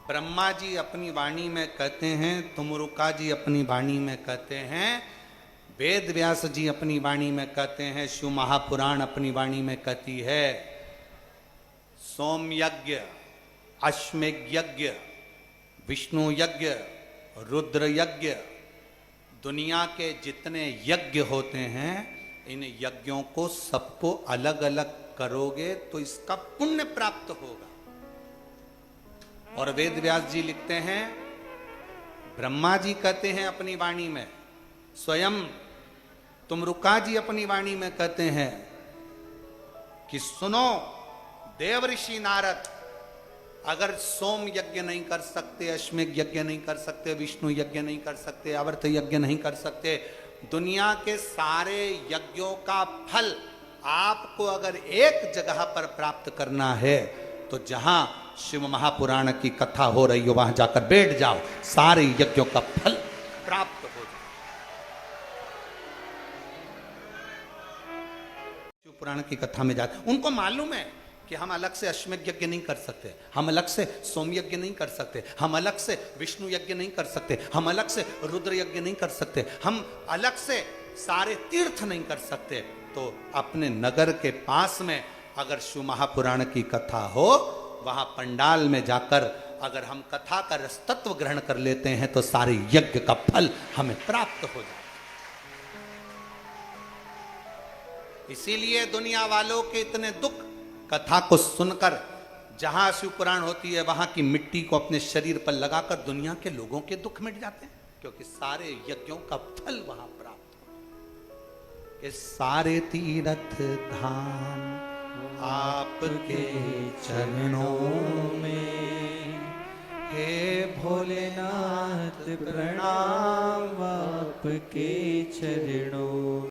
ब्रह्मा जी अपनी वाणी में कहते हैं, तुमरुका जी अपनी वाणी में कहते हैं, वेद व्यास जी अपनी वाणी में कहते हैं, शिव महापुराण अपनी वाणी में कहती है, सोम यज्ञ, अश्वमेघ यज्ञ, विष्णु यज्ञ, रुद्र यज्ञ, दुनिया के जितने यज्ञ होते हैं, इन यज्ञों को सबको अलग अलग करोगे तो इसका पुण्य प्राप्त होगा। और वेद व्यास जी लिखते हैं, ब्रह्मा जी कहते हैं अपनी वाणी में, स्वयं तुमरुका जी अपनी वाणी में कहते हैं कि सुनो देव ऋषि नारद, अगर सोम यज्ञ नहीं कर सकते, अश्वमेघ यज्ञ नहीं कर सकते, विष्णु यज्ञ नहीं कर सकते, आवर्त यज्ञ नहीं कर सकते, दुनिया के सारे यज्ञों का फल आपको अगर एक जगह पर प्राप्त करना है तो जहां शिव महापुराण की कथा हो रही हो वहां जाकर बैठ जाओ, सारे यज्ञों का फल प्राप्त हो जाए। शिव पुराण की कथा में जाकर उनको मालूम है कि हम अलग से अश्वमेघ यज्ञ नहीं कर सकते, हम अलग से सोम यज्ञ नहीं कर सकते, हम अलग से विष्णु यज्ञ नहीं कर सकते, हम अलग से रुद्र यज्ञ नहीं कर सकते, हम अलग से सारे तीर्थ नहीं कर सकते। तो अपने नगर के पास में अगर शिव महापुराण की कथा हो, वहां पंडाल में जाकर अगर हम कथा का रसतत्व ग्रहण कर लेते हैं तो सारे यज्ञ का फल हमें प्राप्त हो जाए। इसीलिए दुनिया वालों के इतने दुख कथा को सुनकर, जहां शिव पुराण होती है वहां की मिट्टी को अपने शरीर पर लगाकर दुनिया के लोगों के दुख मिट जाते हैं, क्योंकि सारे यज्ञों का फल वहां प्राप्त हो। ये सारे तीर्थ धाम आपके चरणों में, हे भोलेनाथ प्रणाम आपके चरणों